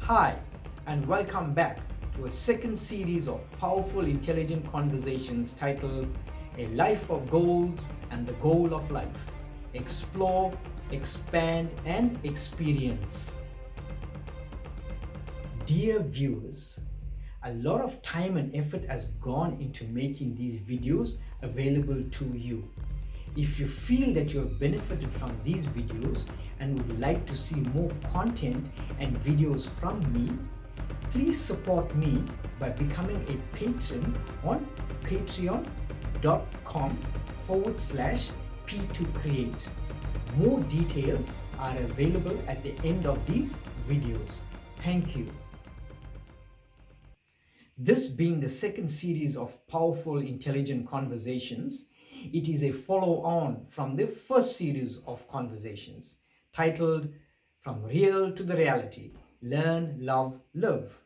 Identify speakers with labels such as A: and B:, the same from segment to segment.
A: Hi, and welcome back to a second series of powerful, intelligent conversations titled A Life of Goals and the Goal of Life. Explore, expand, and experience. Dear viewers, a lot of time and effort has gone into making these videos available to you. If you feel that you have benefited from these videos and would like to see more content and videos from me, please support me by becoming a patron on patreon.com/P2Create. More details are available at the end of these videos. Thank you. This being the second series of powerful, intelligent conversations, it is a follow-on from the first series of conversations titled From Real to the Reality, Learn, Love, Live.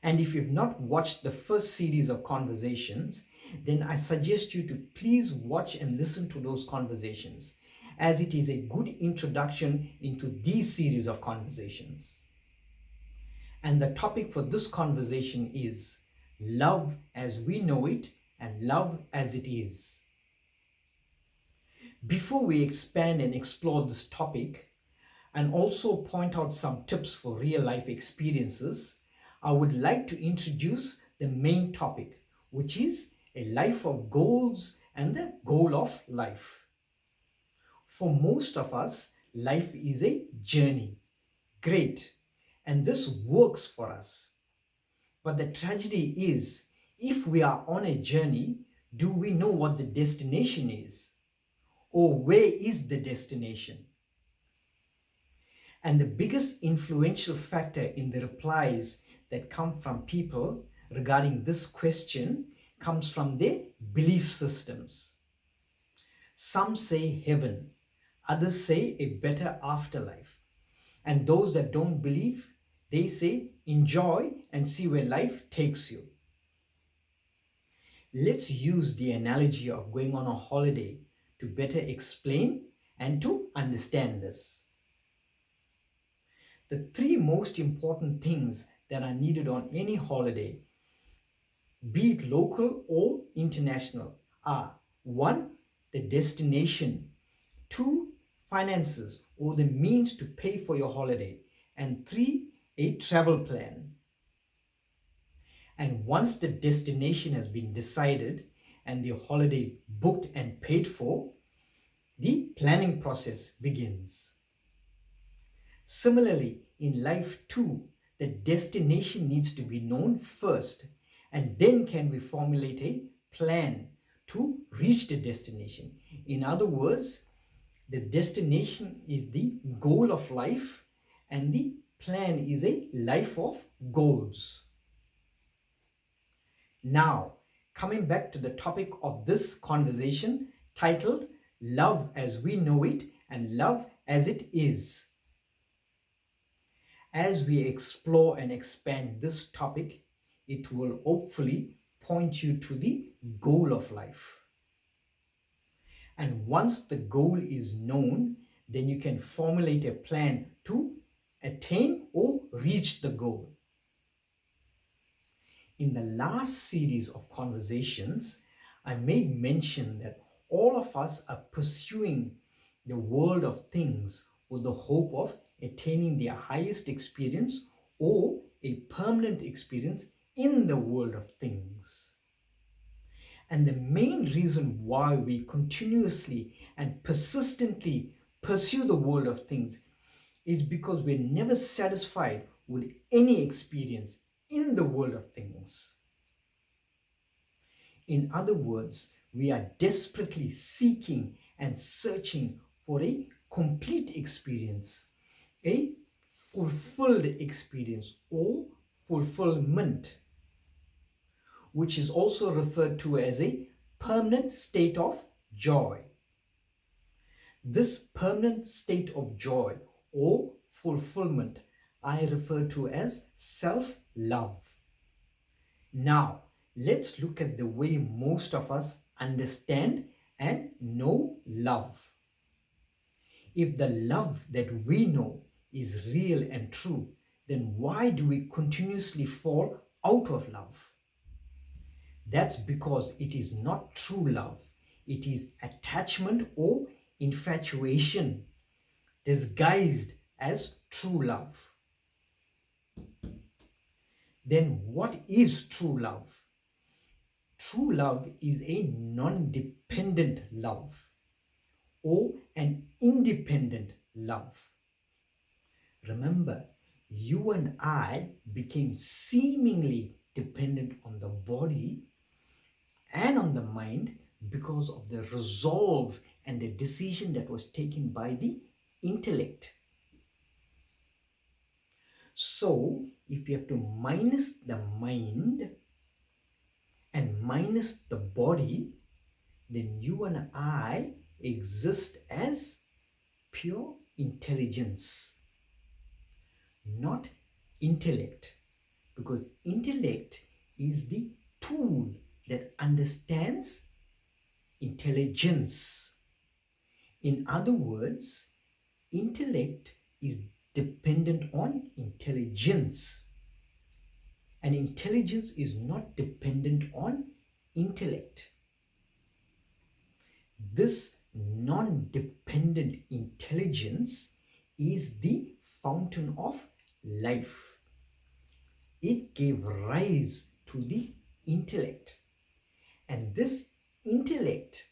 A: And if you've not watched the first series of conversations, then I suggest you to please watch and listen to those conversations, as it is a good introduction into these series of conversations. And the topic for this conversation is love as we know it and love as it is. Before we expand and explore this topic and also point out some tips for real life experiences, I would like to introduce the main topic, which is a life of goals and the goal of life. For most of us, life is a journey. Great. And this works for us. But the tragedy is, if we are on a journey, do we know what the destination is? Or where is the destination? And the biggest influential factor in the replies that come from people regarding this question comes from their belief systems. Some say heaven, others say a better afterlife. And those that don't believe, they say enjoy and see where life takes you. Let's use the analogy of going on a holiday to better explain and to understand this. The three most important things that are needed on any holiday, be it local or international, are 1. The destination, 2. Finances or the means to pay for your holiday, and 3. A travel plan. And once the destination has been decided and the holiday booked and paid for, the planning process begins. Similarly, in life too, the destination needs to be known first, and then can we formulate a plan to reach the destination. In other words, the destination is the goal of life and the plan is a life of goals. Now, coming back to the topic of this conversation titled Love as We Know It and Love as It Is. As we explore and expand this topic, it will hopefully point you to the goal of life. And once the goal is known, then you can formulate a plan to attain or reach the goal. In the last series of conversations, I made mention that all of us are pursuing the world of things with the hope of attaining their highest experience or a permanent experience in the world of things. And the main reason why we continuously and persistently pursue the world of things is because we're never satisfied with any experience in the world of things. In other words, we are desperately seeking and searching for a complete experience, a fulfilled experience or fulfillment, which is also referred to as a permanent state of joy. This permanent state of joy or fulfillment I refer to as self-love. Now, let's look at the way most of us understand and know love. If the love that we know is real and true, then why do we continuously fall out of love? That's because it is not true love. It is attachment or infatuation disguised as true love. Then what is true love? True love is a non-dependent love or an independent love. Remember, you and I became seemingly dependent on the body and on the mind because of the resolve and the decision that was taken by the intellect. So, if you have to minus the mind and minus the body, then you and I exist as pure intelligence, not intellect, because intellect is the tool that understands intelligence. In other words, intellect is dependent on intelligence, and intelligence is not dependent on intellect. This non-dependent intelligence is the fountain of life. It gave rise to the intellect, and this intellect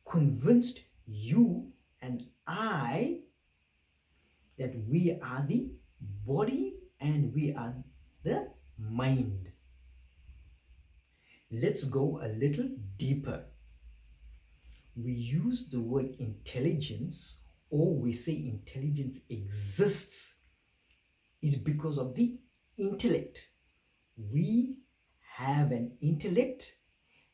A: convinced you and I that we are the body and we are the mind. Let's go a little deeper. We use the word intelligence, or we say intelligence exists, is because of the intellect. We have an intellect,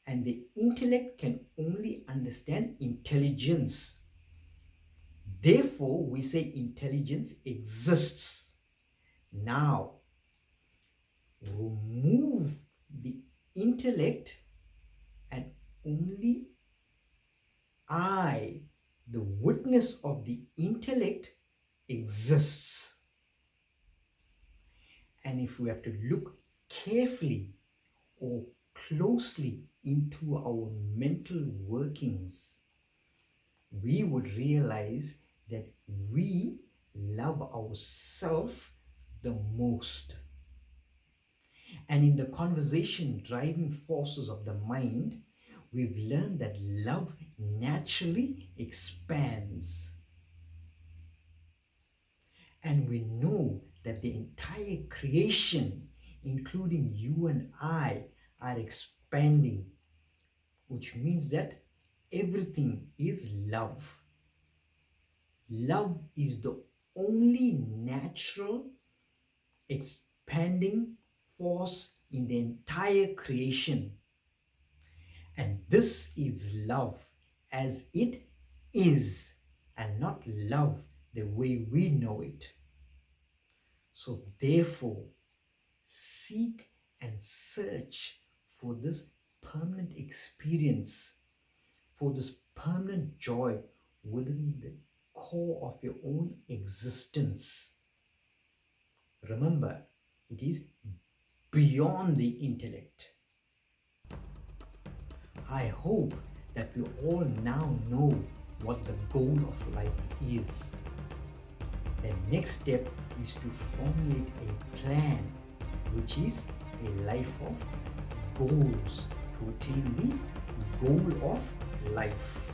A: and the intellect can only understand intelligence. Therefore, we say intelligence exists. Now, remove the intellect and only I, the witness of the intellect, exists. And if we have to look carefully or closely into our mental workings, we would realize that we love ourselves the most. And in the conversation driving forces of the mind, we've learned that love naturally expands. And we know that the entire creation, including you and I, are expanding, which means that everything is love. Love is the only natural expanding force in the entire creation. And this is love as it is, and not love the way we know it. So therefore, seek and search for this permanent experience, for this permanent joy within the core of your own existence. Remember, it is beyond the intellect. I hope that we all now know what the goal of life is. The next step is to formulate a plan, which is a life of goals to attain the goal of life.